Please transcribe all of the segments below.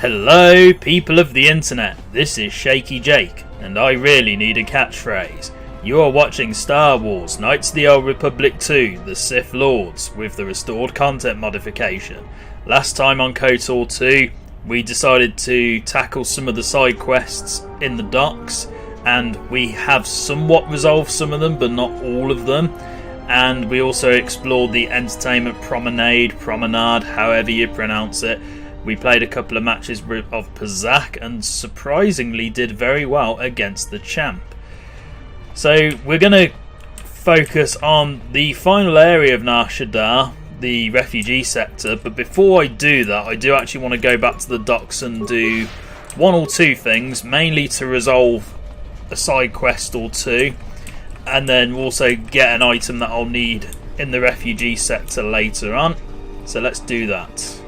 Hello, people of the internet. This is Shaky Jake, and I really need a catchphrase. You are watching Star Wars Knights of the Old Republic 2, The Sith Lords, with the restored content modification. Last time on KotOR 2, we decided to tackle some of the side quests in the docks, and we have somewhat resolved some of them, but not all of them. And we also explored the entertainment promenade, however you pronounce it. We played a couple of matches of Pazak and surprisingly did very well against the champ. So we're going to focus on the final area of Nar Shaddaa, the Refugee Sector. But before I do that, I do actually want to go back to the docks and do one or two things, mainly to resolve a side quest or two, and then also get an item that I'll need in the Refugee Sector later on. So let's do that.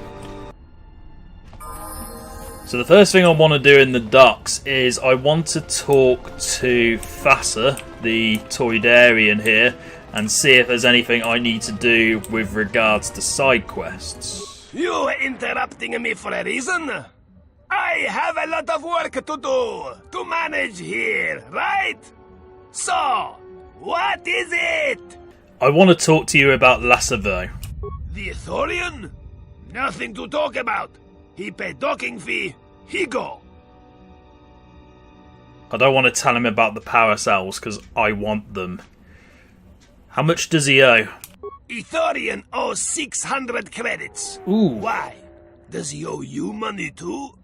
So the first thing I want to do in the docks is I want to talk to Fassa, the Toydarian here, and see if there's anything I need to do with regards to side quests. You are interrupting me for a reason? I have a lot of work to do, to manage here, right? So, what is it? I want to talk to you about Lassavo. The Ithorian? Nothing to talk about. He paid docking fee, he go. I don't want to tell him about the power cells because I want them. How much does he owe? Ithorian owes 600 credits. Ooh. Why? Does he owe you money too?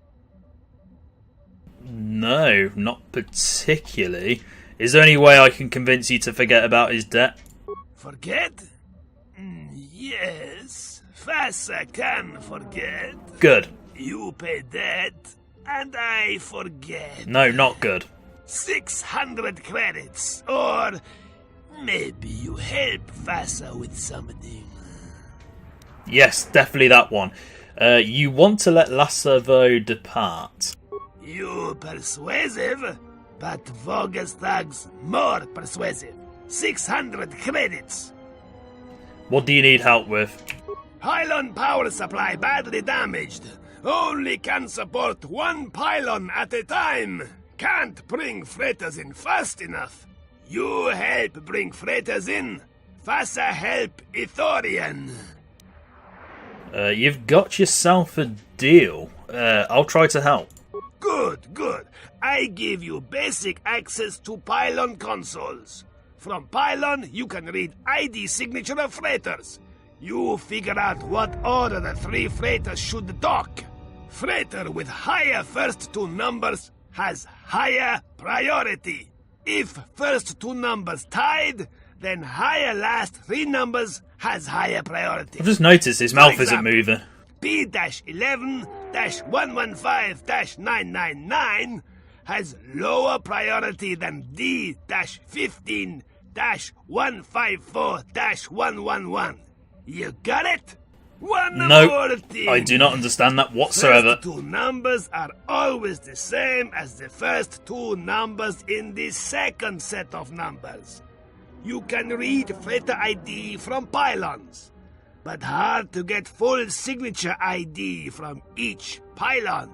No, not particularly. Is there any way I can convince you to forget about his debt? Forget? Yes, Fassa can forget. Good. You pay debt, and I forget. No, not good. 600 credits, or maybe you help Fassa with something. Yes, definitely that one. You want to let Lassavo depart. You persuasive, but Vogus thugs more persuasive. 600 credits. What do you need help with? Pylon power supply badly damaged. Only can support one pylon at a time. Can't bring freighters in fast enough. You help bring freighters in. Fassa help Ithorian. You've got yourself a deal. I'll try to help. Good, good. I give you basic access to pylon consoles. From pylon, you can read ID signature of freighters. You figure out what order the three freighters should dock. Freighter with higher first two numbers has higher priority. If first two numbers tied, then higher last three numbers has higher priority. I've just noticed his mouth isn't moving. B-11-115-999 has lower priority than D-15-154-111. You got it? No, I do not understand that whatsoever. First two numbers are always the same as the first two numbers in the second set of numbers. You can read freighter ID from pylons, but hard to get full signature ID from each pylon.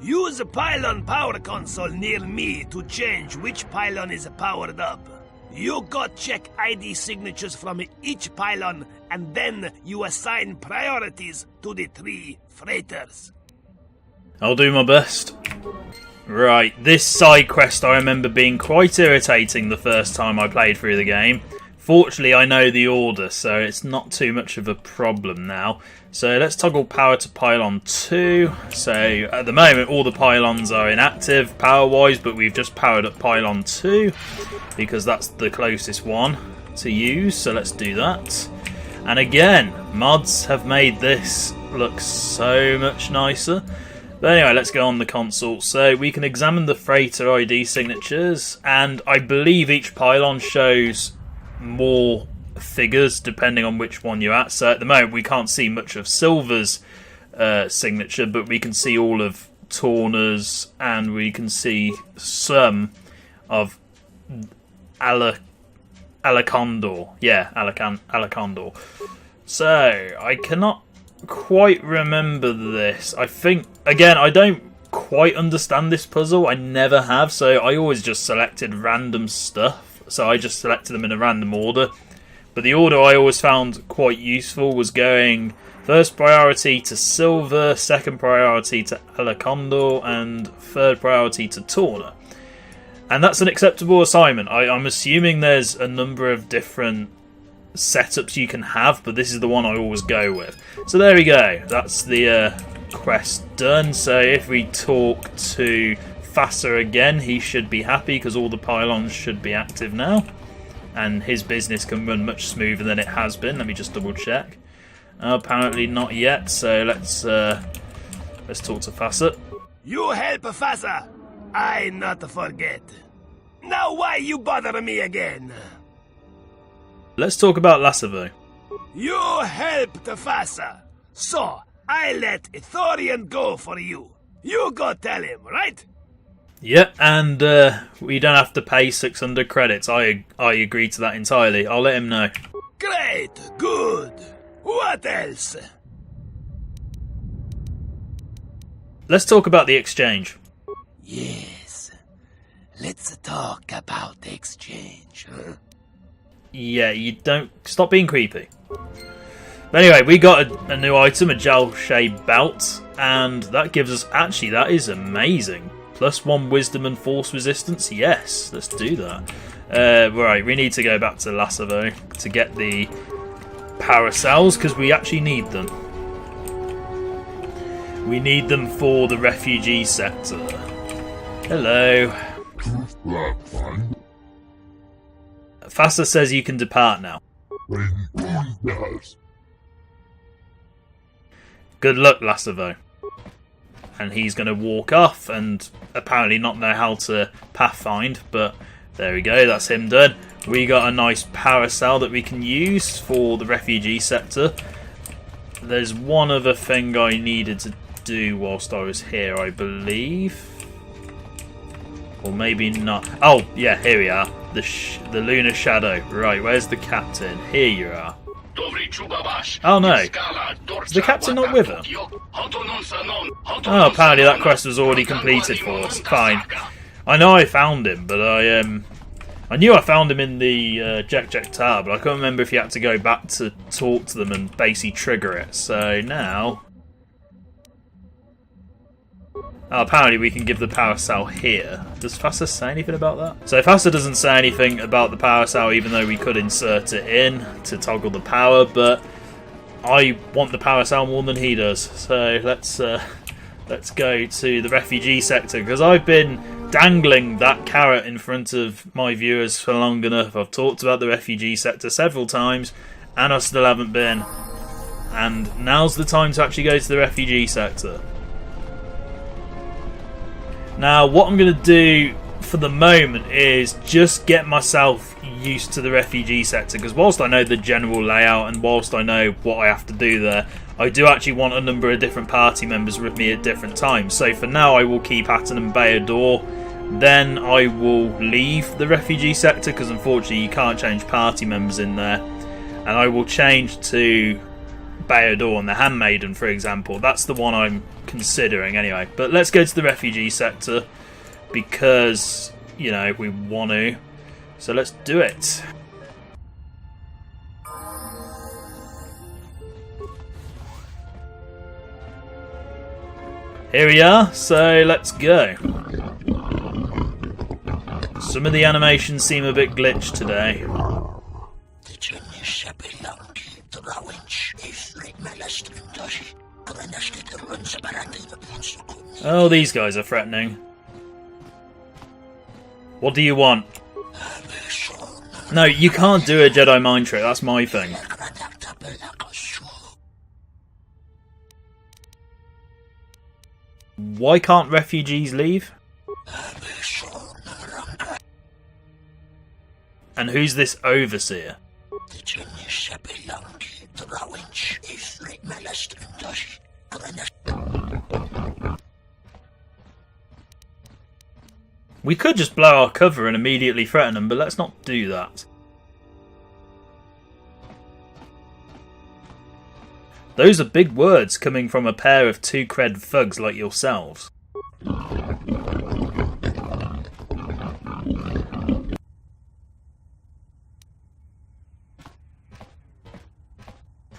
Use a pylon power console near me to change which pylon is powered up. You go check ID signatures from each pylon, and then you assign priorities to the three freighters. I'll do my best. Right, this side quest I remember being quite irritating the first time I played through the game. Fortunately, I know the order, so it's not too much of a problem now. So let's toggle power to pylon 2. So at the moment, all the pylons are inactive power-wise, but we've just powered up pylon 2 because that's the closest one to use. So let's do that. And again, mods have made this look so much nicer. But anyway, let's go on the console. So we can examine the freighter ID signatures, and I believe each pylon shows more figures depending on which one you're at. So at the moment we can't see much of Silver's signature, but we can see all of Torna's, and we can see some of Alakondor. Yeah, Alakondor. So I cannot quite remember this. I think, again, I don't quite understand this puzzle. I never have, so I always just selected random stuff. So I just selected them in a random order. But the order I always found quite useful was going first priority to Silver, second priority to Alacondo, and third priority to Torna. And that's an acceptable assignment. I'm assuming there's a number of different setups you can have, but this is the one I always go with. So there we go. That's the quest done. So if we talk to Fassa again, he should be happy because all the pylons should be active now. And his business can run much smoother than it has been. Let me just double check. Apparently not yet, so let's talk to Fassa. You help Fassa, I not forget. Now why you bother me again? Let's talk about Lassavo. You helped Fassa, so I let Ithorian go for you. You go tell him, right? Yep, and we don't have to pay 600 credits. I agree to that entirely. I'll let him know. Great, good. What else? Let's talk about the exchange. Yes, let's talk about the exchange, huh? Yeah, you don't... Stop being creepy. But anyway, we got a new item, a Jal Shay belt, and that gives us... Actually, that is amazing. +1 wisdom and force resistance. Yes, let's do that. Right, we need to go back to Lassavo to get the paracells, because we actually need them. We need them for the refugee sector. Hello. Fassa says you can depart now. Good luck, Lassavo. And he's going to walk off and apparently not know how to pathfind, but there we go, that's him done. We got a nice paracel that we can use for the refugee sector. There's one other thing I needed to do whilst I was here, I believe. Or maybe not. Oh, yeah, here we are. The Lunar Shadow. Right, where's the captain? Here you are. Oh no, is the captain not with her? Oh, apparently that quest was already completed for us. Fine. I know I found him, but I knew I found him in the Jack Tower, but I couldn't remember if you had to go back to talk to them and basically trigger it. So now... Oh, apparently we can give the paracel here. Does Fassa say anything about that? So Fassa doesn't say anything about the paracel, even though we could insert it in to toggle the power, but I want the paracel more than he does. So let's go to the refugee sector, because I've been dangling that carrot in front of my viewers for long enough. I've talked about the refugee sector several times, and I still haven't been. And now's the time to actually go to the refugee sector. Now, what I'm going to do for the moment is just get myself used to the refugee sector, because whilst I know the general layout and whilst I know what I have to do there, I do actually want a number of different party members with me at different times. So for now I will keep Atton and Bao-Dur, then I will leave the refugee sector because unfortunately you can't change party members in there, and I will change to Bao-Dur and the Handmaiden, for example. That's the one I'm considering anyway. But let's go to the refugee sector because, you know, we want to. So let's do it. Here we are, so let's go. Some of the animations seem a bit glitched today. Oh, these guys are threatening. What do you want? No, you can't do a Jedi mind trick, that's my thing. Why can't refugees leave? And who's this overseer? We could just blow our cover and immediately threaten them, but let's not do that. Those are big words coming from a pair of 2-cred thugs like yourselves.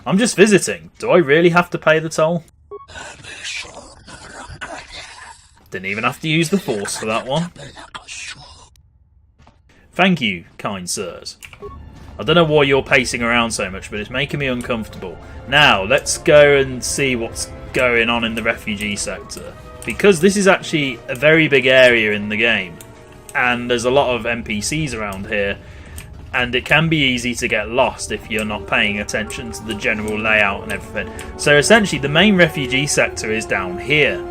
I'm just visiting. Do I really have to pay the toll? Didn't even have to use the force for that one. Thank you, kind sirs. I don't know why you're pacing around so much, but it's making me uncomfortable. Now, let's go and see what's going on in the refugee sector. Because this is actually a very big area in the game, and there's a lot of NPCs around here, and it can be easy to get lost if you're not paying attention to the general layout and everything. So essentially, the main refugee sector is down here.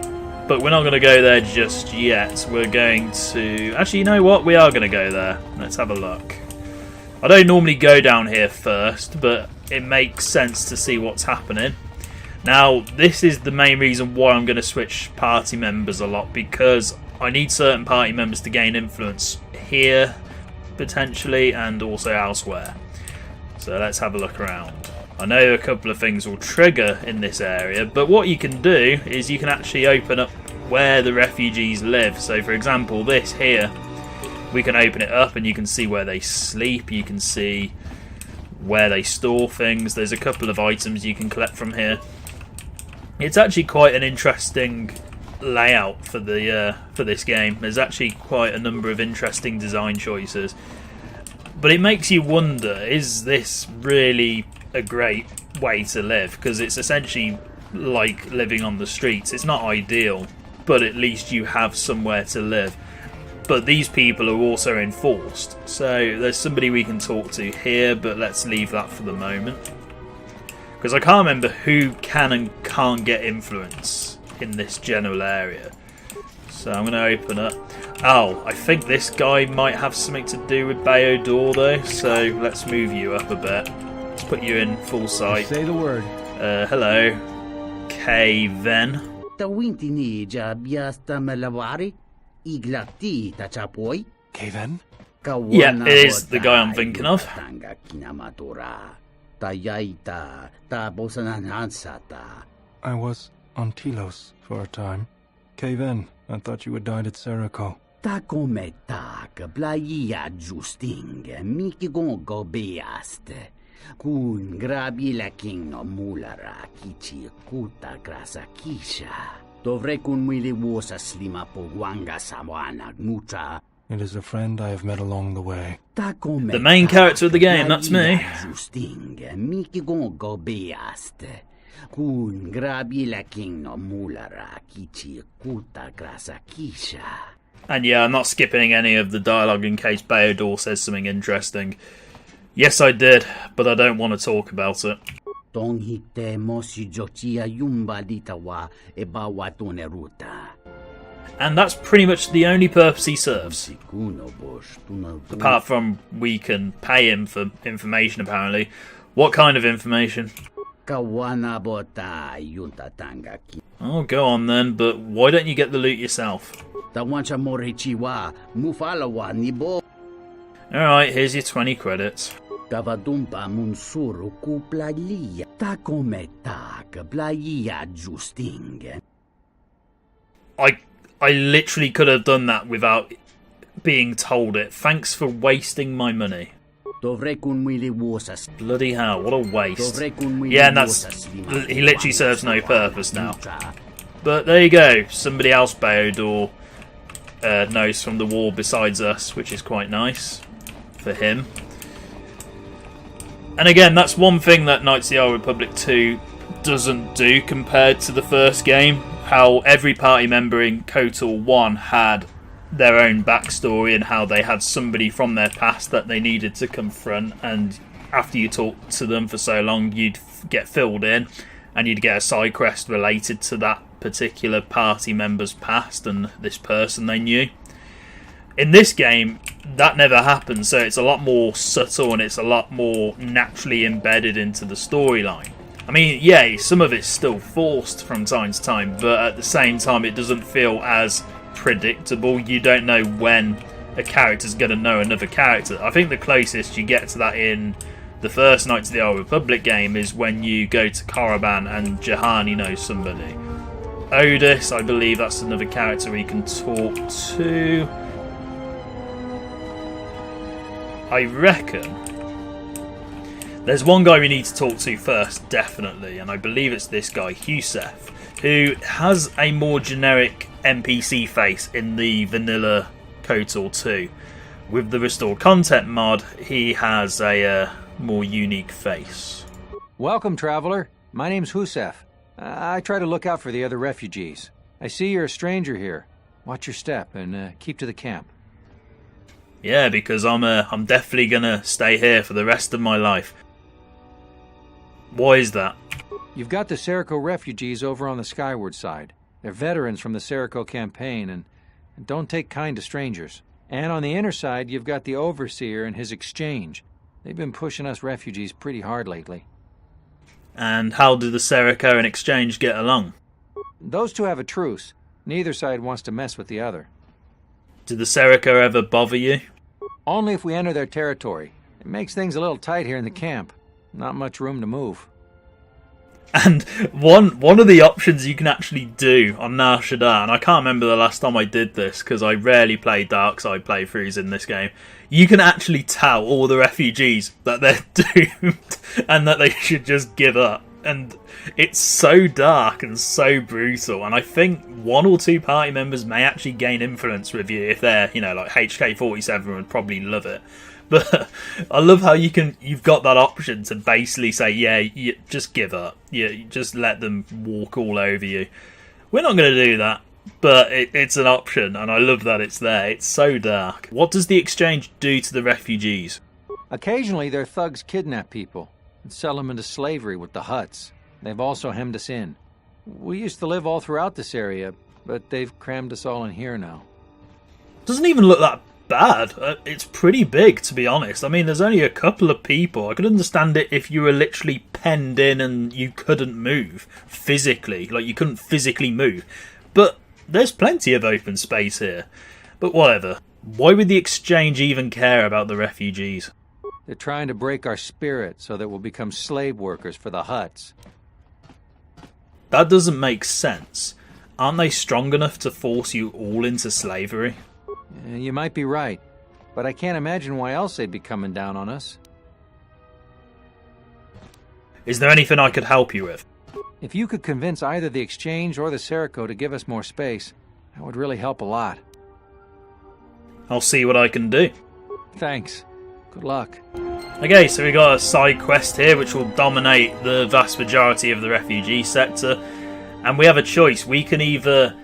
But we're not going to go there just yet. We're going to... Actually, you know what? We are going to go there. Let's have a look. I don't normally go down here first, but it makes sense to see what's happening. Now, this is the main reason why I'm going to switch party members a lot, because I need certain party members to gain influence here, potentially, and also elsewhere. So let's have a look around. I know a couple of things will trigger in this area, but what you can do is you can actually open up where the refugees live. So for example, this here, we can open it up and you can see where they sleep, you can see where they store things. There's a couple of items you can collect from here. It's actually quite an interesting layout for this game. There's actually quite a number of interesting design choices. But it makes you wonder, is this really a great way to live? Because it's essentially like living on the streets. It's not ideal, but at least you have somewhere to live. But these people are also enforced. So there's somebody we can talk to here, but let's leave that for the moment. Because I can't remember who can and can't get influence in this general area. So I'm going to open up. Oh, I think this guy might have something to do with Bao-Dur though, so let's move you up a bit. Let's put you in full sight. Say the word. Hello. K-Ven. K-Ven? Yeah, it is the guy I'm thinking of. I was on Telos for a time. K-Ven, I thought you had died at Seriko. Ta come tak, blaia justing, miki gongo beaste. Kun grabi la king no mulara kichi kuta grasa kisha. Dovre kun mili wosa slima pogwanga sawana mucha. It is a friend I have met along the way. The main character of the game, that's me. Justing, miki gongo beaste. Kun grabi la king no mulara kichi kuta grasa kisha. And yeah, I'm not skipping any of the dialogue in case Bao-Dur says something interesting. Yes, I did, but I don't want to talk about it. And that's pretty much the only purpose he serves. Apart from we can pay him for information, apparently. What kind of information? Oh, go on then, but why don't you get the loot yourself? Alright, here's your 20 credits. I literally could have done that without being told it. Thanks for wasting my money. Bloody hell, what a waste. Yeah, and that's... he literally serves no purpose now. But there you go, somebody else Bao-Dur knows from the war besides us, which is quite nice for him. And again, that's one thing that Knights of the Old Republic 2 doesn't do compared to the first game. How every party member in KotOR 1 had their own backstory and how they had somebody from their past that they needed to confront, and after you talked to them for so long you'd get filled in and you'd get a side quest related to that particular party member's past and this person they knew. In this game that never happens, so it's a lot more subtle and it's a lot more naturally embedded into the storyline. I mean, yeah, some of it's still forced from time to time, but at the same time it doesn't feel as predictable. You don't know when a character's going to know another character. I think the closest you get to that in The first Knights of the Old Republic game is when you go to Korriban and Jahani knows somebody. Otis, I believe that's another character we can talk to. I reckon there's one guy we need to talk to first, definitely, and I believe it's this guy, Husef, who has a more generic NPC face in the vanilla KotOR 2. With the restored content mod, he has a more unique face. Welcome, traveler. My name's Husef. I try to look out for the other refugees. I see you're a stranger here. Watch your step and keep to the camp. Yeah, because I'm definitely gonna stay here for the rest of my life. Why is that? You've got the Seriko refugees over on the skyward side. They're veterans from the Seriko campaign and don't take kind to strangers. And on the inner side, you've got the Overseer and his exchange. They've been pushing us refugees pretty hard lately. And how do the Seriko and exchange get along? Those two have a truce. Neither side wants to mess with the other. Do the Seriko ever bother you? Only if we enter their territory. It makes things a little tight here in the camp. Not much room to move. And one of the options you can actually do on Nar Shaddaa, and I can't remember the last time I did this because I rarely play dark side playthroughs in this game, you can actually tell all the refugees that they're doomed and that they should just give up. And it's so dark and so brutal, and I think one or two party members may actually gain influence with you if they're, like HK47 would probably love it. But I love how you've got that option to basically say, yeah, you just give up. You just let them walk all over you. We're not going to do that, but it's an option, and I love that it's there. It's so dark. What does the exchange do to the refugees? Occasionally, their thugs kidnap people and sell them into slavery with the Hutts. They've also hemmed us in. We used to live all throughout this area, but they've crammed us all in here now. Doesn't even look that bad. It's pretty big, to be honest. I mean, there's only a couple of people. I could understand it if you were literally penned in and you couldn't move physically, like you couldn't physically move. But there's plenty of open space here. But whatever. Why would the exchange even care about the refugees? They're trying to break our spirit so that we'll become slave workers for the Hutts. That doesn't make sense. Aren't they strong enough to force you all into slavery? You might be right, but I can't imagine why else they'd be coming down on us. Is there anything I could help you with? If you could convince either the Exchange or the Seriko to give us more space, that would really help a lot. I'll see what I can do. Thanks. Good luck. Okay, so we got a side quest here which will dominate the vast majority of the refugee sector. And we have a choice. We can either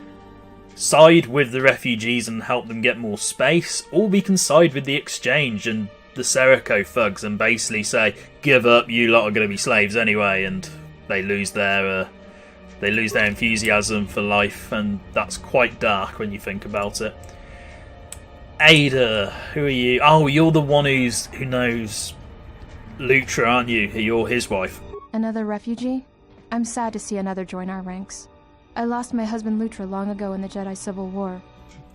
side with the refugees and help them get more space, or we can side with the exchange and the Seriko thugs and basically say, give up, you lot are going to be slaves anyway, and they lose their enthusiasm for life, and that's quite dark when you think about it. Ada, who are you? Oh, you're the one who knows Lutra, aren't you? You're his wife. Another refugee? I'm sad to see another join our ranks. I lost my husband Lutra long ago in the Jedi Civil War.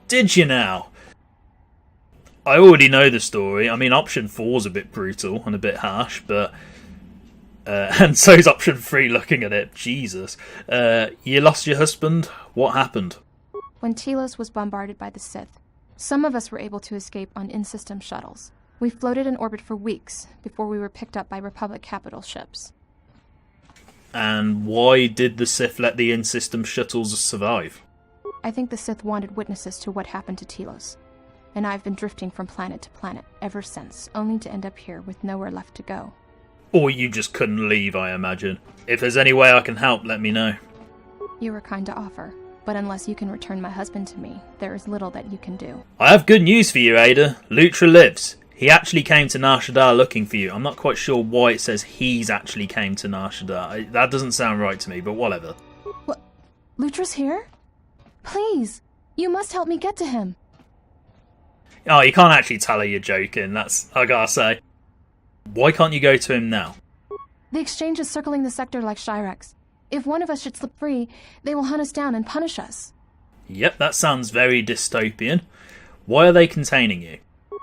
Did you now? I already know the story. I mean, option 4's a bit brutal and a bit harsh, but... and so's option 3 looking at it. Jesus. You lost your husband? What happened? When Telos was bombarded by the Sith, some of us were able to escape on in-system shuttles. We floated in orbit for weeks before we were picked up by Republic capital ships. And why did the Sith let the in-system shuttles survive? I think the Sith wanted witnesses to what happened to Telos, and I've been drifting from planet to planet ever since, only to end up here with nowhere left to go. Or you just couldn't leave, I imagine. If there's any way I can help, let me know. You were kind to offer, but unless you can return my husband to me, there is little that you can do. I have good news for you, Ada. Lutra lives. He actually came to Nar Shaddaa looking for you. I'm not quite sure why it says he's actually came to Nar Shaddaa. That doesn't sound right to me, but whatever. What? Lutra's here? Please, you must help me get to him. Oh, you can't actually tell her you're joking, that's, I gotta say. Why can't you go to him now? The exchange is circling the sector like Shyrex. If one of us should slip free, they will hunt us down and punish us. Yep, that sounds very dystopian. Why are they containing you?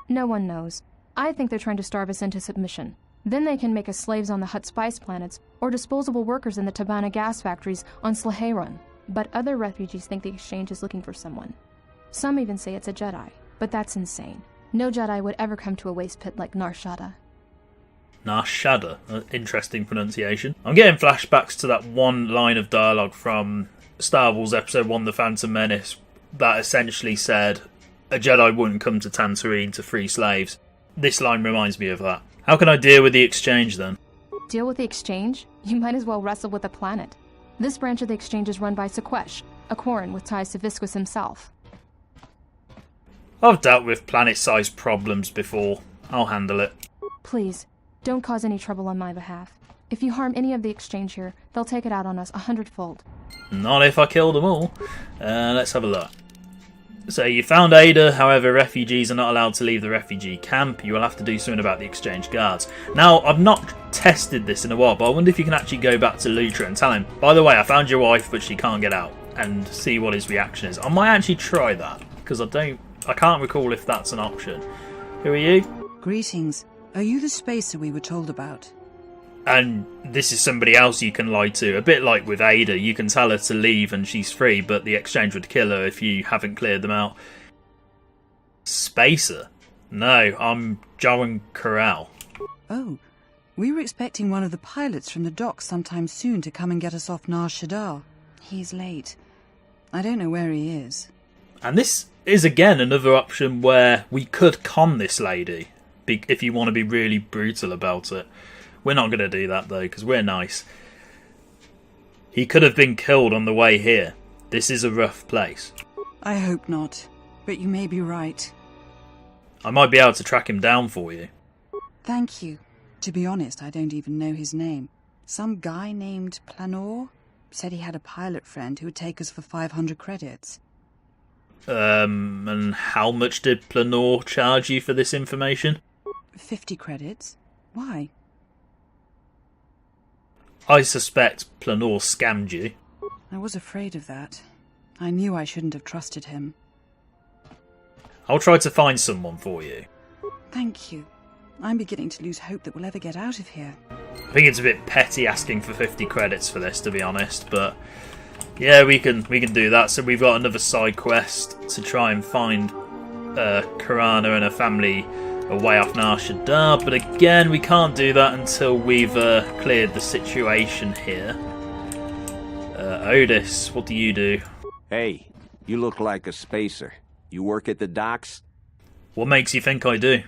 No one knows. I think they're trying to starve us into submission. Then they can make us slaves on the Hutt spice planets, or disposable workers in the Tabana gas factories on Slaheron. But other refugees think the exchange is looking for someone. Some even say it's a Jedi, but that's insane. No Jedi would ever come to a waste pit like Nar Shaddaa. Nar Shaddaa, interesting pronunciation. I'm getting flashbacks to that one line of dialogue from Star Wars Episode 1, The Phantom Menace, that essentially said, a Jedi wouldn't come to Tatooine to free slaves. This line reminds me of that. How can I deal with the exchange then? Deal with the exchange? You might as well wrestle with the planet. This branch of the exchange is run by Sequesh, a Quarren with ties to Visquis himself. I've dealt with planet-sized problems before. I'll handle it. Please, don't cause any trouble on my behalf. If you harm any of the exchange here, they'll take it out on us 100-fold. Not if I kill them all. Let's have a look. So you found Ada, however refugees are not allowed to leave the refugee camp. You will have to do something about the exchange guards. Now, I've not tested this in a while, but I wonder if you can actually go back to Lutra and tell him, by the way, I found your wife, but she can't get out, and see what his reaction is. I might actually try that, because I can't recall if that's an option. Who are you? Greetings. Are you the spacer we were told about? And this is somebody else you can lie to. A bit like with Ada, you can tell her to leave and she's free, but the exchange would kill her if you haven't cleared them out. Spacer? No, I'm Joan Corral. Oh, we were expecting one of the pilots from the docks sometime soon to come and get us off Nar Shaddaa. He's late. I don't know where he is. And this is again another option where we could con this lady, if you want to be really brutal about it. We're not going to do that though, because we're nice. He could have been killed on the way here. This is a rough place. I hope not, but you may be right. I might be able to track him down for you. Thank you. To be honest, I don't even know his name. Some guy named Planor said he had a pilot friend who would take us for 500 credits. And how much did Planor charge you for this information? 50 credits. Why? I suspect Planor scammed you. I was afraid of that. I knew I shouldn't have trusted him. I'll try to find someone for you. Thank you. I'm beginning to lose hope that we'll ever get out of here. I think it's a bit petty asking for 50 credits for this, to be honest, but yeah, we can do that. So we've got another side quest to try and find Karana and her family away off Nar Shaddaa, but again, we can't do that until we've cleared the situation here. Otis, what do you do? Hey, you look like a spacer. You work at the docks? What makes you think I do?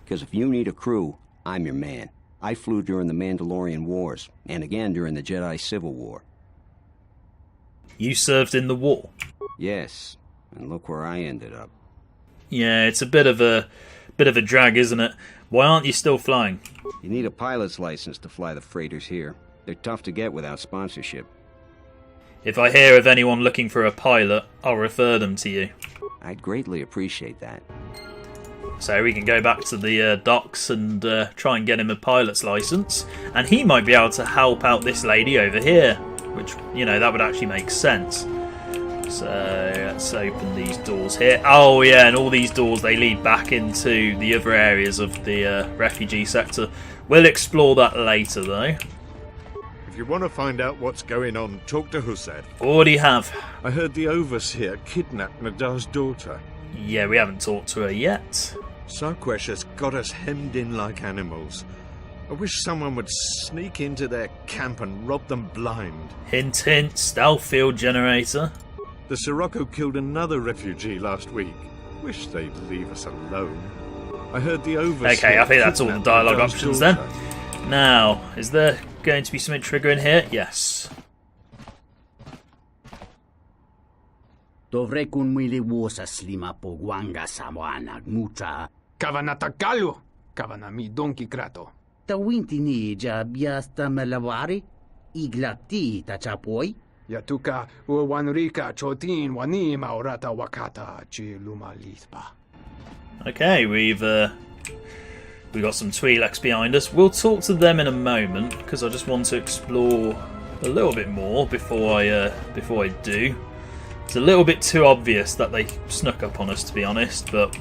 Because if you need a crew, I'm your man. I flew during the Mandalorian Wars, and again during the Jedi Civil War. You served in the war? Yes, and look where I ended up. Yeah, it's a bit of a drag, isn't it? Why aren't you still flying? You need a pilot's license to fly the freighters here. They're tough to get without sponsorship. If I hear of anyone looking for a pilot, I'll refer them to you. I'd greatly appreciate that. So we can go back to the docks and try and get him a pilot's license. And he might be able to help out this lady over here. Which, you know, that would actually make sense. So let's open these doors here. Oh yeah, and all these doors, they lead back into the other areas of the refugee sector. We'll explore that later though. If you want to find out what's going on, talk to Hussad. Already have. I heard the Overseer kidnapped Nadar's daughter. Yeah, we haven't talked to her yet. Sarquesh has got us hemmed in like animals. I wish someone would sneak into their camp and rob them blind. Hint hint, stealth field generator. The Sirocco killed another refugee last week. Wish they'd leave us alone. I heard the Overseer... Okay, I think that's all the dialogue Nadar's options daughter. then. Now, is there going to be something triggering here? Yes. Dovrekun mwili wosa slima po guanga sawana mucha. Kavanatakalu, kavanami donki krato. Tawinti ni biasta melawari, iglati tachapoi. Yatuka uwanrika chotin wani maurata wakata chiluma lispa. Okay, we've got some Twi'leks behind us. We'll talk to them in a moment because I just want to explore a little bit more before I do. It's a little bit too obvious that they snuck up on us, to be honest, but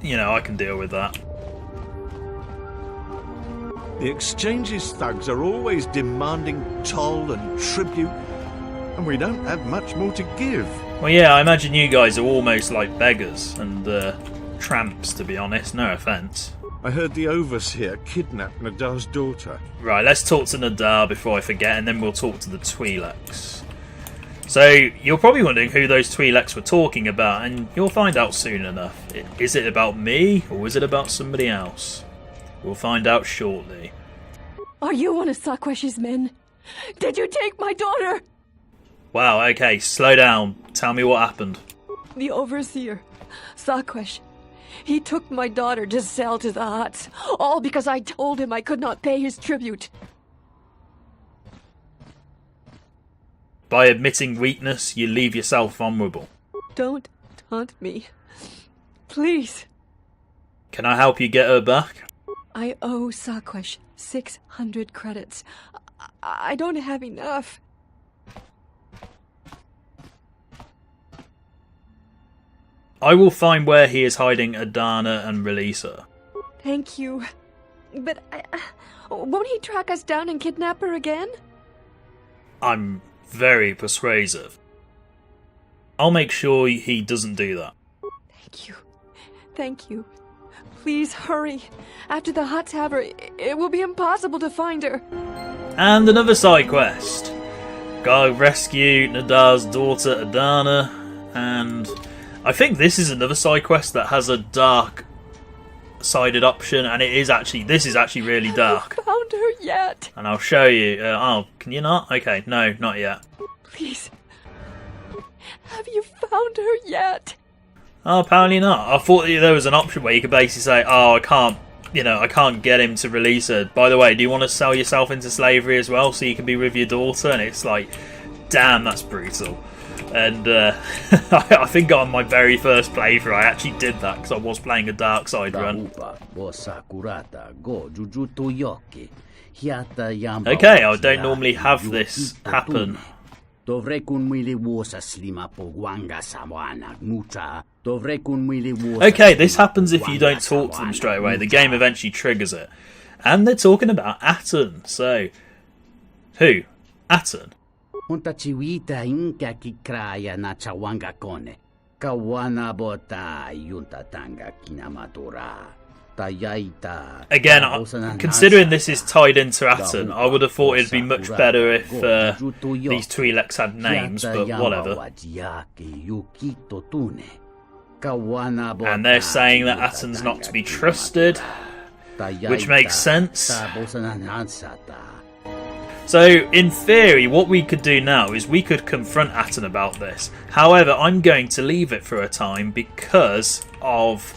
you know, I can deal with that. The Exchange's thugs are always demanding toll and tribute, and we don't have much more to give. Well, yeah, I imagine you guys are almost like beggars and tramps, to be honest, no offence. I heard the Overseer kidnapped Nadar's daughter. Right, let's talk to Nadar before I forget, and then we'll talk to the Twi'leks. So, you're probably wondering who those Twi'leks were talking about, and you'll find out soon enough. Is it about me, or is it about somebody else? We'll find out shortly. Are you one of Sakwesh's men? Did you take my daughter? Wow, okay, slow down. Tell me what happened. The Overseer, Sakwesh. He took my daughter to sell to the Hutts, all because I told him I could not pay his tribute. By admitting weakness, you leave yourself vulnerable. Don't taunt me. Please. Can I help you get her back? I owe Sakwesh 600 credits. I don't have enough. I will find where he is hiding Adana and release her. Thank you. But won't he track us down and kidnap her again? I'm very persuasive. I'll make sure he doesn't do that. Thank you. Thank you. Please hurry. After the Hutts have her, it will be impossible to find her. And another side quest. Go rescue Nadar's daughter Adana, and I think this is another side quest that has a dark-sided option, and this is actually really dark. Have you found her yet? And I'll show you. Oh, can you not? Okay, no, not yet. Please. Have you found her yet? Oh, apparently not. I thought there was an option where you could basically say, oh, I can't get him to release her. By the way, do you want to sell yourself into slavery as well so you can be with your daughter? And it's like, damn, that's brutal. And I think on my very first playthrough I actually did that because I was playing a dark side run. Okay, I don't normally have this happen. Okay, this happens if you don't talk to them straight away. The game eventually triggers it. And they're talking about Atton, so... Who? Atton? Again, considering this is tied into Atton, I would have thought it'd be much better if these Twi'leks had names, but whatever. And they're saying that Atton's not to be trusted, which makes sense. So, in theory, what we could do now is we could confront Atton about this. However, I'm going to leave it for a time because of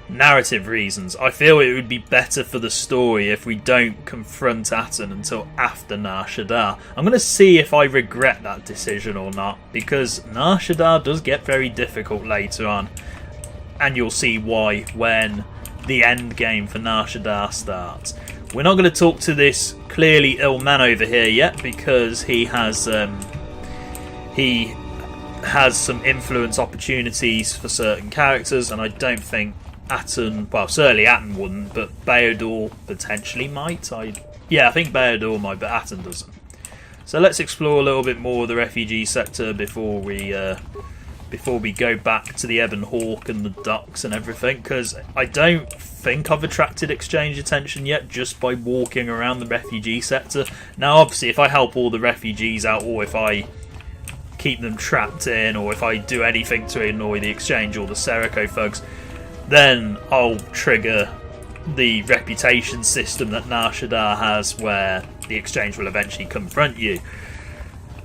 narrative reasons. I feel it would be better for the story if we don't confront Atton until after Nar Shaddaa. I'm going to see if I regret that decision or not, because Nar Shaddaa does get very difficult later on. And you'll see why when the end game for Nar Shaddaa starts. We're not going to talk to this clearly ill man over here yet because he has some influence opportunities for certain characters, and I don't think Atton, well, certainly Atton wouldn't, but Bao-Dur potentially might. I think Bao-Dur might, but Atton doesn't. So let's explore a little bit more of the refugee sector before we go back to the Ebon Hawk and the docks and everything, because I don't think I've attracted exchange attention yet just by walking around the refugee sector. Now, obviously, if I help all the refugees out, or if I keep them trapped in, or if I do anything to annoy the exchange or the Seriko thugs, then I'll trigger the reputation system that Nar Shaddaa has, where the exchange will eventually confront you.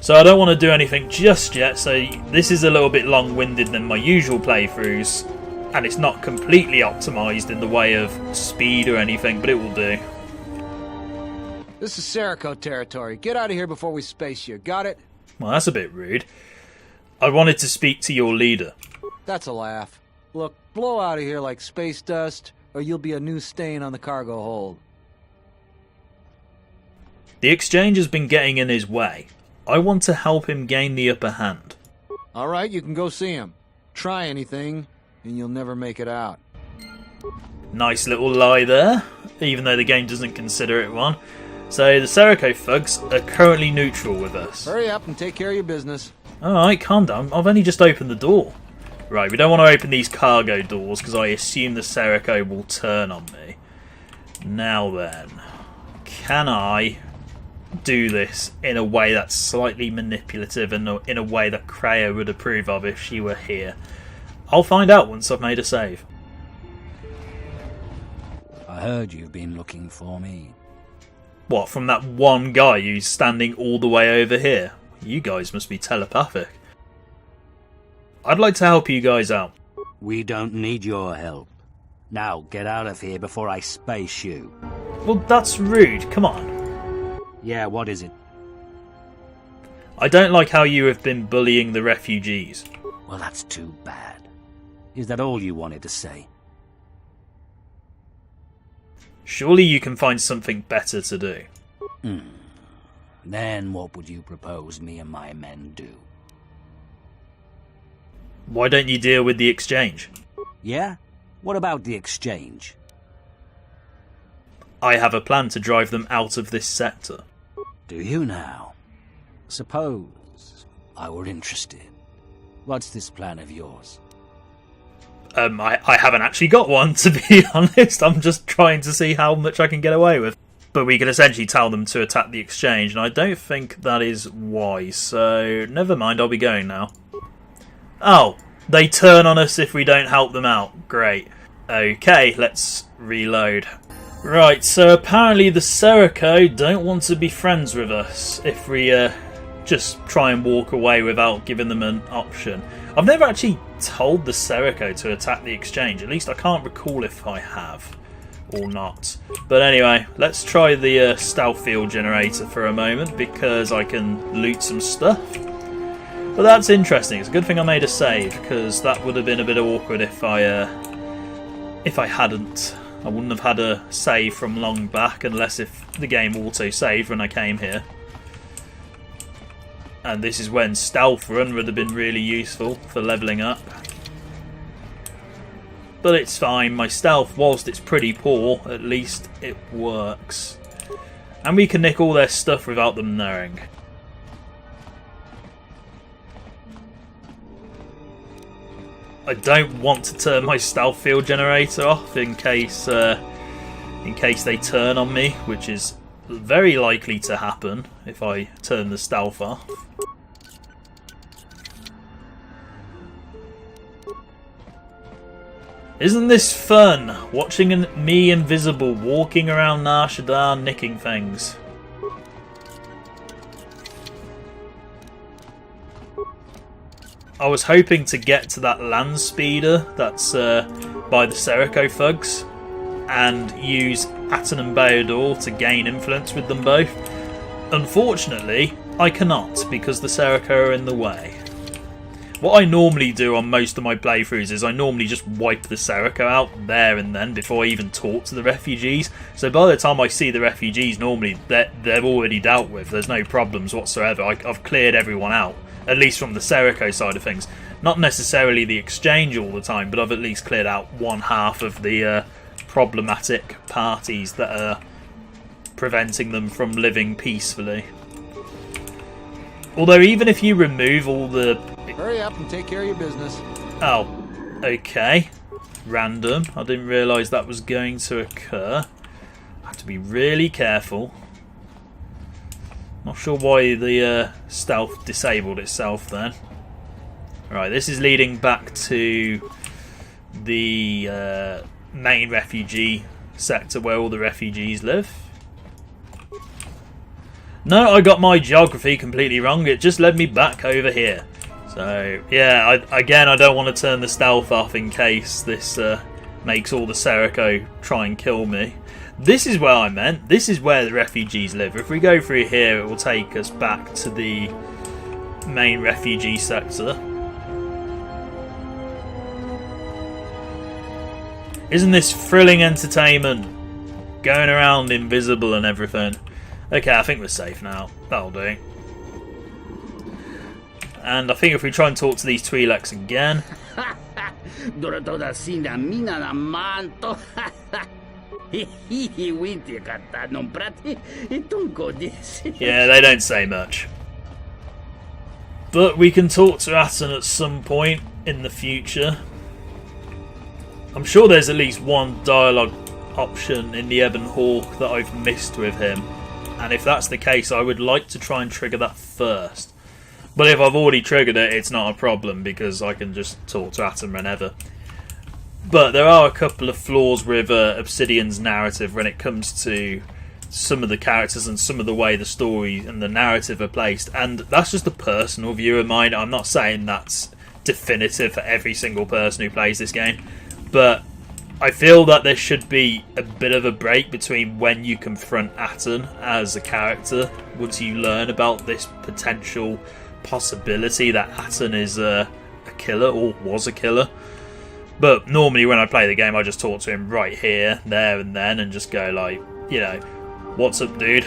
So I don't want to do anything just yet, so this is a little bit long-winded than my usual playthroughs, and it's not completely optimised in the way of speed or anything, but it will do. This is Seriko territory. Get out of here before we space you. Got it? Well, that's a bit rude. I wanted to speak to your leader. That's a laugh. Look, blow out of here like space dust, or you'll be a new stain on the cargo hold. The exchange has been getting in his way. I want to help him gain the upper hand. Alright, you can go see him. Try anything, and you'll never make it out. Nice little lie there. even though the game doesn't consider it one. So the Serco thugs are currently neutral with us. Hurry up and take care of your business. Alright, calm down. I've only just opened the door. Right, we don't want to open these cargo doors because I assume the Serco will turn on me. Now then, can I do this in a way that's slightly manipulative and in a way that Kreia would approve of if she were here? I'll find out once I've made a save. I heard you've been looking for me. What, from that one guy who's standing all the way over here? You guys must be telepathic. I'd like to help you guys out. We don't need your help. Now get out of here before I space you. Well, that's rude. Come on. Yeah, what is it? I don't like how you have been bullying the refugees. Well, that's too bad. Is that all you wanted to say? Surely you can find something better to do. Then what would you propose me and my men do? Why don't you deal with the exchange? Yeah? What about the exchange? I have a plan to drive them out of this sector. Do you now? Suppose I were interested. What's this plan of yours? I haven't actually got one, to be honest. I'm just trying to see how much I can get away with. But we can essentially tell them to attack the exchange, and I don't think that is wise, so never mind, I'll be going now. Oh, they turn on us if we don't help them out. Great. Okay, let's reload. Right, so apparently the Serco don't want to be friends with us if we just try and walk away without giving them an option. I've never actually told the Serco to attack the exchange, at least I can't recall if I have or not. But anyway, let's try the stealth field generator for a moment because I can loot some stuff. But that's interesting. It's a good thing I made a save because that would have been a bit awkward if I hadn't. I wouldn't have had a save from long back unless if the game auto-saved when I came here. And this is when Stealth Run would have been really useful for levelling up. But it's fine, my stealth, whilst it's pretty poor, at least it works. And we can nick all their stuff without them knowing. I don't want to turn my stealth field generator off in case they turn on me, which is very likely to happen if I turn the stealth off. Isn't this fun? Watching me invisible walking around Nar Shaddaa nicking things. I was hoping to get to that land speeder that's by the Serco thugs and use Atton and Bao-Dur to gain influence with them both. Unfortunately, I cannot because the Serco are in the way. What I normally do on most of my playthroughs is I normally just wipe the Serco out there and then before I even talk to the refugees. So by the time I see the refugees, normally they're already dealt with. There's no problems whatsoever. I've cleared everyone out. At least from the Serco side of things. Not necessarily the exchange all the time, but I've at least cleared out one half of the problematic parties that are preventing them from living peacefully. Although even if you remove all the... Hurry up and take care of your business. Oh, okay. Random. I didn't realise that was going to occur. I have to be really careful. Not sure why the stealth disabled itself then. Right, this is leading back to the main refugee sector where all the refugees live. No, I got my geography completely wrong. It just led me back over here. So, yeah, again, I don't want to turn the stealth off in case this makes all the Serco try and kill me. This is where I meant. This is where the refugees live. If we go through here, it will take us back to the main refugee sector. Isn't this thrilling entertainment? Going around invisible and everything. Okay, I think we're safe now. That'll do. And I think if we try and talk to these Twi'leks again... Yeah, they don't say much. But we can talk to Atton at some point in the future. I'm sure there's at least one dialogue option in the Ebon Hawk that I've missed with him. And if that's the case, I would like to try and trigger that first. But if I've already triggered it, it's not a problem because I can just talk to Atton whenever. But there are a couple of flaws with Obsidian's narrative when it comes to some of the characters and some of the way the story and the narrative are placed. And that's just a personal view of mine. I'm not saying that's definitive for every single person who plays this game. But I feel that there should be a bit of a break between when you confront Atton as a character, once you learn about this potential possibility that Atton is a killer or was a killer. But normally when I play the game, I just talk to him right here, there and then and just go like, you know, what's up dude?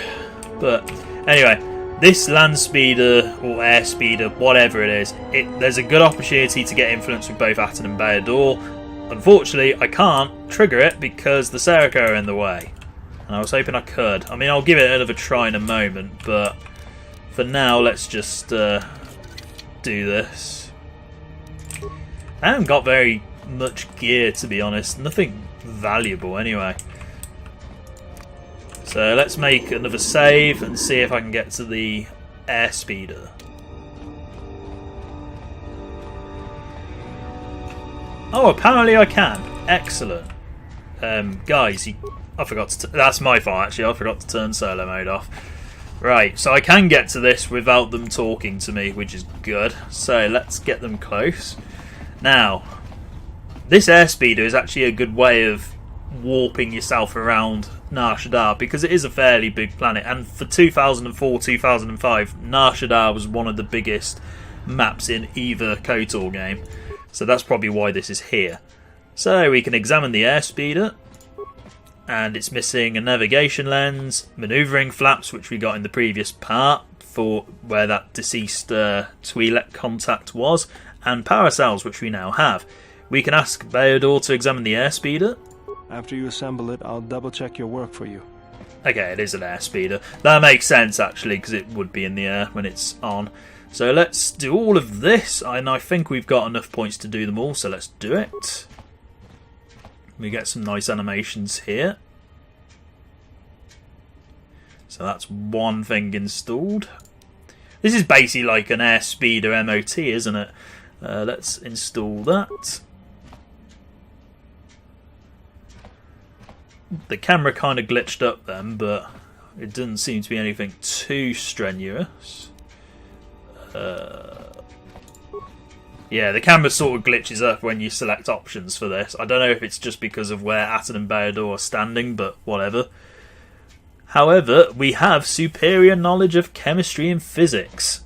But anyway, this land speeder or air speeder, whatever it is, there's a good opportunity to get influence with both Atton and Bao-Dur. Unfortunately, I can't trigger it because the Seriko are in the way. And I was hoping I could. I mean, I'll give it another try in a moment, but for now, let's just do this. I haven't got very much gear, to be honest. Nothing valuable, anyway. So let's make another save and see if I can get to the air speeder. Oh, apparently I can. Excellent. Guys, I forgot to... That's my fault, actually. I forgot to turn solo mode off. Right, so I can get to this without them talking to me, which is good. So let's get them close. Now, this airspeeder is actually a good way of warping yourself around Nar Shaddaa because it is a fairly big planet. And for 2004-2005, Nar Shaddaa was one of the biggest maps in either KotOR game. So that's probably why this is here. So we can examine the airspeeder. And it's missing a navigation lens, manoeuvring flaps, which we got in the previous part for where that deceased Twi'leks contact was, and power cells, which we now have. We can ask Bao-Dur to examine the airspeeder. After you assemble it, I'll double check your work for you. Okay, it is an airspeeder. That makes sense, actually, because it would be in the air when it's on. So let's do all of this, and I think we've got enough points to do them all, so let's do it. We get some nice animations here. So that's one thing installed. This is basically like an airspeeder MOT, isn't it? Let's install that. The camera kind of glitched up then, but it doesn't seem to be anything too strenuous. Yeah, the camera sort of glitches up when you select options for this. I don't know if it's just because of where Atton and Bao-Dur are standing, but whatever. However, we have superior knowledge of chemistry and physics.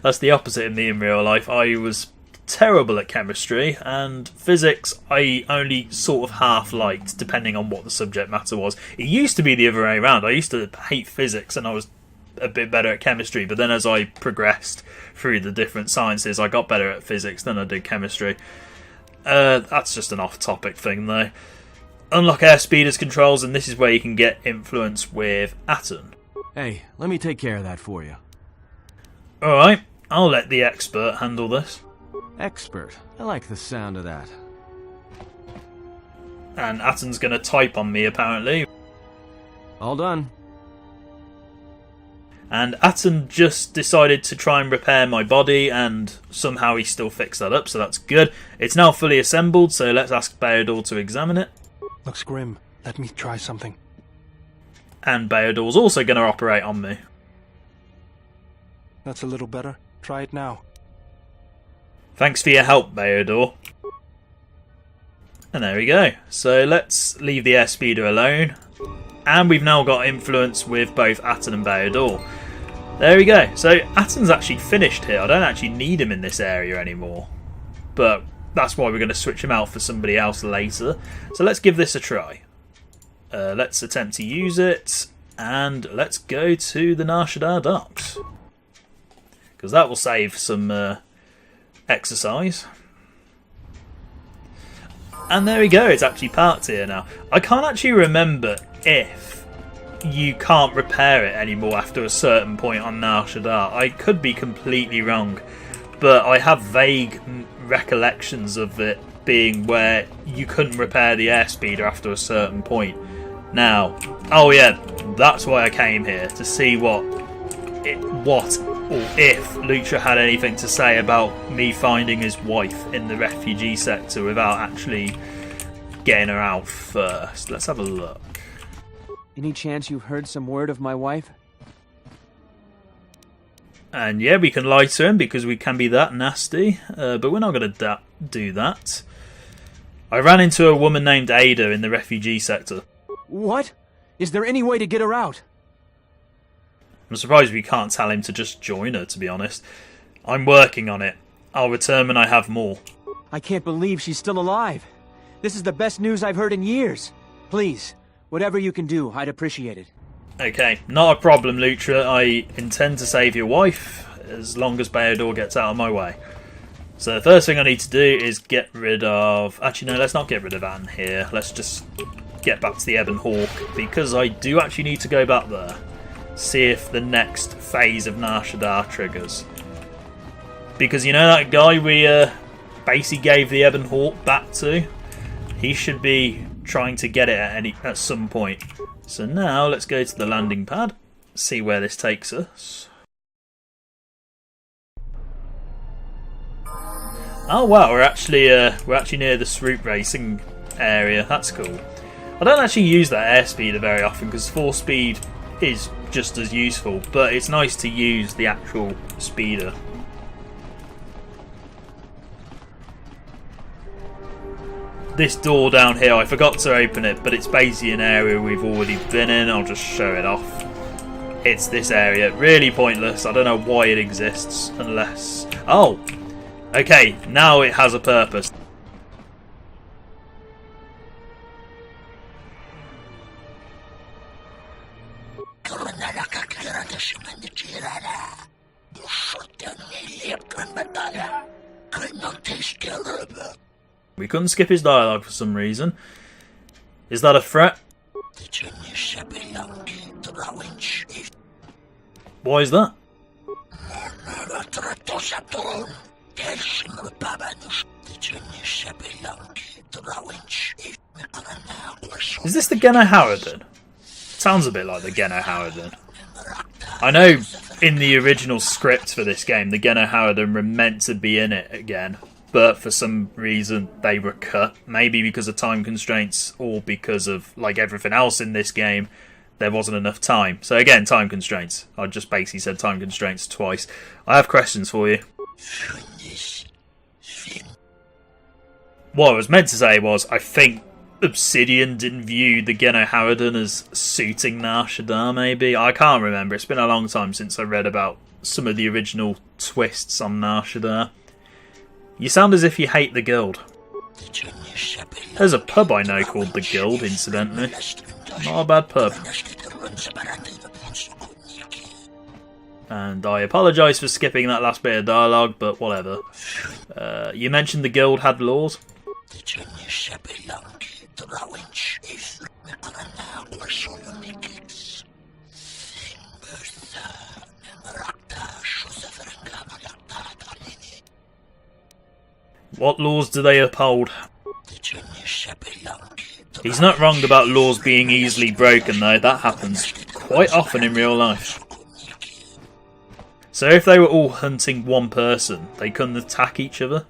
That's the opposite of me in real life. I was terrible at chemistry, and physics I only sort of half liked, depending on what the subject matter was. It used to be the other way around. I used to hate physics, and I was a bit better at chemistry, but then as I progressed through the different sciences, I got better at physics than I did chemistry. That's just an off-topic thing, though. Unlock airspeeder's controls, and this is where you can get influence with Atton. Hey, let me take care of that for you. Alright, I'll let the expert handle this. Expert? I like the sound of that. And Atton's going to type on me, apparently. All done. And Atton just decided to try and repair my body, and somehow he still fixed that up, so that's good. It's now fully assembled, so let's ask Bao-Dur to examine it. Looks grim. Let me try something. And Bao-Dur's also going to operate on me. That's a little better. Try it now. Thanks for your help, Bao-Dur. And there we go. So let's leave the airspeeder alone. And we've now got influence with both Atton and Bao-Dur. There we go. So Atton's actually finished here. I don't actually need him in this area anymore. But that's why we're going to switch him out for somebody else later. So let's give this a try. Let's attempt to use it. And let's go to the Nar Shaddaa docks. Because that will save some exercise. And there we go, it's actually parked here now. I can't actually remember if you can't repair it anymore after a certain point on Nar Shaddaa. I could be completely wrong, but I have vague recollections of it being where you couldn't repair the airspeeder after a certain point. Now, oh yeah, that's why I came here, to see what or if Lucha had anything to say about me finding his wife in the refugee sector without actually getting her out first. Let's have a look. Any chance you've heard some word of my wife? And yeah, we can lie to him because we can be that nasty, but we're not going to do that. I ran into a woman named Ada in the refugee sector. What? Is there any way to get her out? I'm surprised we can't tell him to just join her, to be honest. I'm working on it. I'll return when I have more. I can't believe she's still alive. This is the best news I've heard in years. Please, whatever you can do, I'd appreciate it. Okay, not a problem, Lucha. I intend to save your wife, as long as Bao-Dur gets out of my way. So the first thing I need to do is get rid of... Actually, no, let's not get rid of Atton here. Let's just get back to the Ebon Hawk, because I do actually need to go back there. See if the next phase of Nar Shaddaa triggers. Because you know that guy we basically gave the Ebon Hawk back to? He should be trying to get it at some point. So now let's go to the landing pad, see where this takes us. Oh wow, we're actually near the swoop racing area. That's cool. I don't actually use that airspeeder very often because force speed is just as useful, but it's nice to use the actual speeder. This door down here, I forgot to open it, but it's basically an area we've already been in. I'll just show it off. It's this area. Really pointless. I don't know why it exists unless... Oh! Okay, now it has a purpose. We couldn't skip his dialogue for some reason. Is that a threat? Why is that? Is this the Geno Howardin? Sounds a bit like the Geno Howardin. I know in the original script for this game, the Geno Howardin were meant to be in it again, but for some reason they were cut. Maybe because of time constraints, or because of, like everything else in this game, there wasn't enough time. So again, time constraints. I just basically said time constraints twice. I have questions for you. What I was meant to say was, I think Obsidian didn't view the Geno Howardin as suiting Nar Shaddaa, maybe? I can't remember. It's been a long time since I read about some of the original twists on Nar Shaddaa. You sound as if you hate the Guild. There's a pub I know called the Guild, incidentally. Not a bad pub. And I apologise for skipping that last bit of dialogue, but whatever. You mentioned the Guild had laws? What laws do they uphold? He's not wrong about laws being easily broken though, that happens quite often in real life. So if they were all hunting one person, they couldn't attack each other?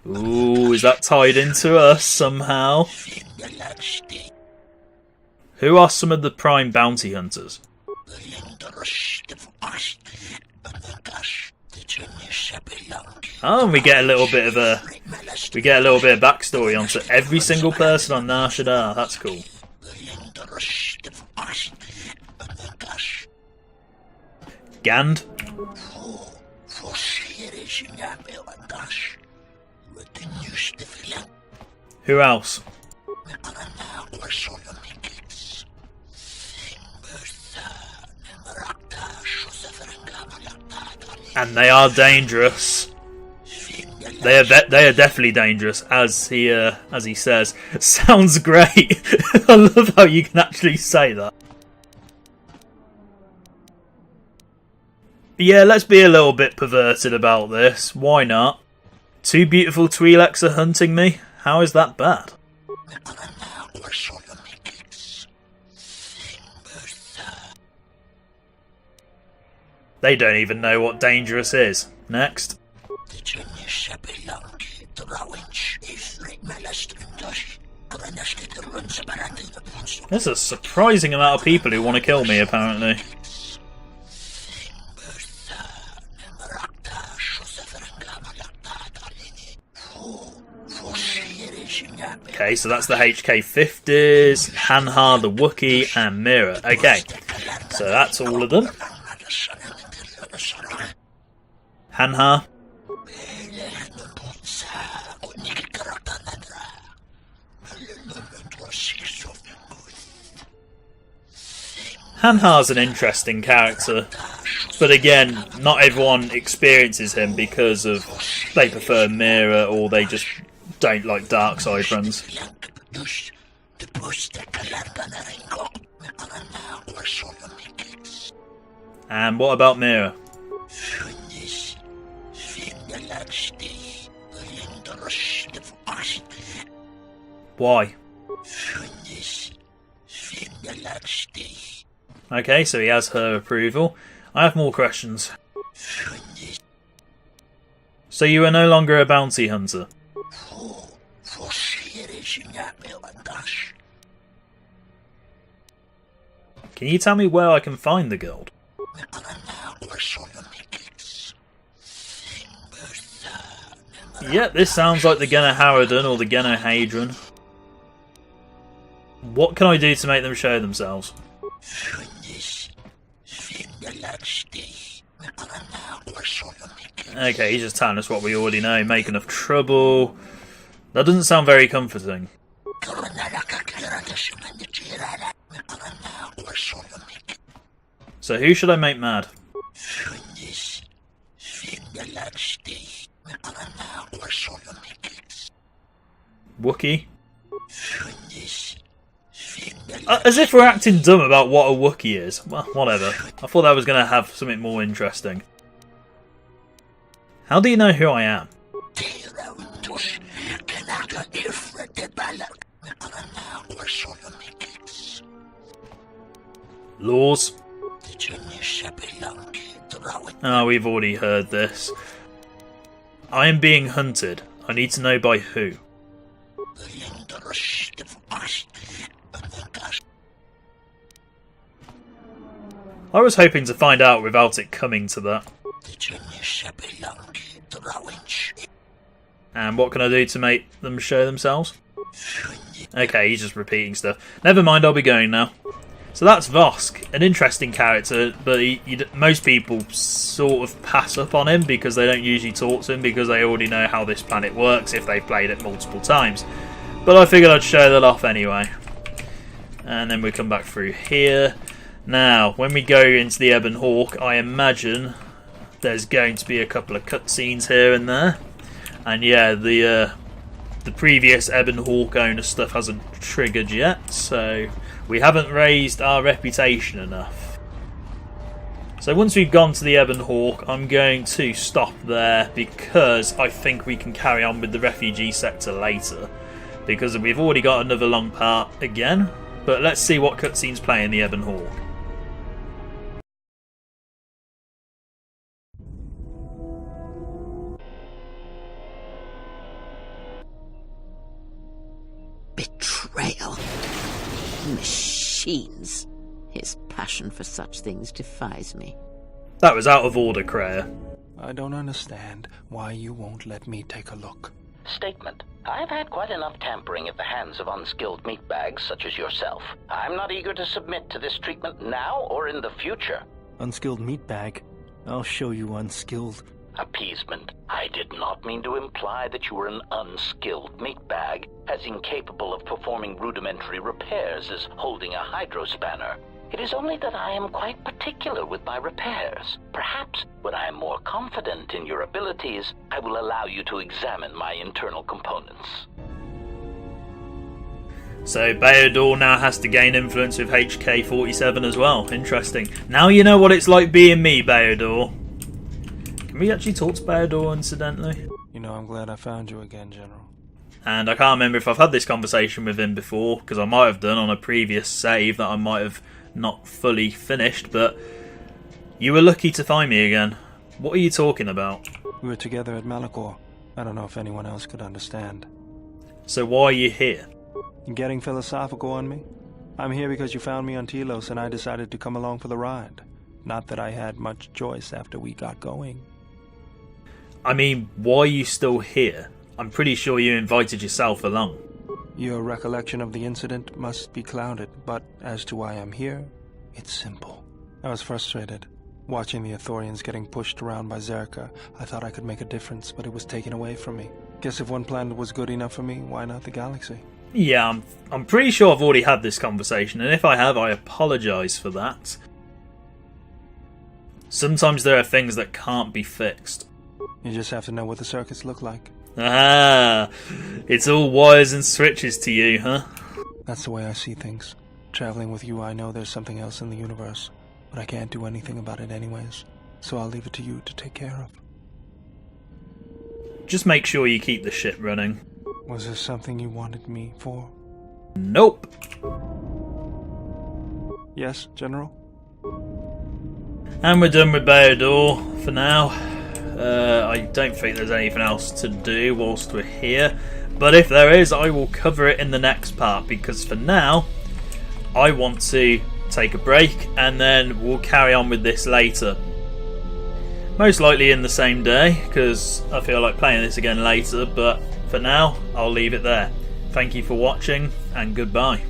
Ooh, is that tied into us somehow? Who are some of the prime bounty hunters? Oh, and we get a little bit of backstory onto every single person on Nar Shaddaa. That's cool. Gand. Who else? And they are dangerous. They are definitely dangerous, as he says. Sounds great. I love how you can actually say that. Yeah, let's be a little bit perverted about this. Why not? 2 beautiful Twi'leks are hunting me. How is that bad? They don't even know what dangerous is. Next. There's a surprising amount of people who want to kill me, apparently. Okay, so that's the HK-50s, Hanha the Wookiee, and Mira. Okay, so that's all of them. Hanha. Hanha's an interesting character, but again, not everyone experiences him because of they prefer Mira or they just don't like dark side friends. And what about Mira? Why? Okay, so he has her approval. I have more questions. So you are no longer a bounty hunter? Can you tell me where I can find the gold? Yeah, this sounds like the Geno Harridan or the Geno Hadron. What can I do to make them show themselves? Okay, he's just telling us what we already know. Make enough trouble. That doesn't sound very comforting. So who should I make mad? Wookiee? As if we're acting dumb about what a Wookiee is. Well, whatever. I thought that was going to have something more interesting. How do you know who I am? Laws? Oh, we've already heard this. I am being hunted. I need to know by who. I was hoping to find out without it coming to that. And what can I do to make them show themselves? Okay, he's just repeating stuff. Never mind, I'll be going now. So that's Vosk, an interesting character, but most people sort of pass up on him because they don't usually talk to him because they already know how this planet works if they've played it multiple times. But I figured I'd show that off anyway. And then we come back through here. Now, when we go into the Ebon Hawk, I imagine there's going to be a couple of cutscenes here and there. And yeah, the previous Ebon Hawk owner stuff hasn't triggered yet, so we haven't raised our reputation enough. So once we've gone to the Ebon Hawk, I'm going to stop there because I think we can carry on with the Refugee Sector later. Because we've already got another long part again. But let's see what cutscenes play in the Ebon Hawk. Betrayal. Machines. His passion for such things defies me. That was out of order, Kreia. I don't understand why you won't let me take a look. Statement. I've had quite enough tampering at the hands of unskilled meatbags such as yourself. I'm not eager to submit to this treatment now or in the future. Unskilled meatbag? I'll show you unskilled. Appeasement. I did not mean to imply that you were an unskilled meatbag, as incapable of performing rudimentary repairs as holding a hydrospanner. It is only that I am quite particular with my repairs. Perhaps, when I am more confident in your abilities, I will allow you to examine my internal components. So Bao-Dur now has to gain influence with HK-47 as well. Interesting. Now you know what it's like being me, Bao-Dur. Can we actually talk to Bao-Dur, incidentally? You know, I'm glad I found you again, General. And I can't remember if I've had this conversation with him before, because I might have done on a previous save that I might have not fully finished, but you were lucky to find me again. What are you talking about? We were together at Malachor. I don't know if anyone else could understand. So why are you here? You getting philosophical on me? I'm here because you found me on Telos and I decided to come along for the ride. Not that I had much choice after we got going. I mean, why are you still here? I'm pretty sure you invited yourself along. Your recollection of the incident must be clouded, but as to why I'm here, it's simple. I was frustrated. Watching the Ithorians getting pushed around by Zerka, I thought I could make a difference, but it was taken away from me. Guess if one planet was good enough for me, why not the galaxy? Yeah, I'm pretty sure I've already had this conversation, and if I have, I apologise for that. Sometimes there are things that can't be fixed. You just have to know what the circuits look like. Ah, it's all wires and switches to you, huh? That's the way I see things. Traveling with you, I know there's something else in the universe, but I can't do anything about it anyways, so I'll leave it to you to take care of. Just make sure you keep the ship running. Was there something you wanted me for? Nope. Yes, General? And we're done with Bao-Dur for now. I don't think there's anything else to do whilst we're here, but if there is, I will cover it in the next part, because for now I want to take a break and then we'll carry on with this later. Most likely in the same day, because I feel like playing this again later, but for now I'll leave it there. Thank you for watching and goodbye.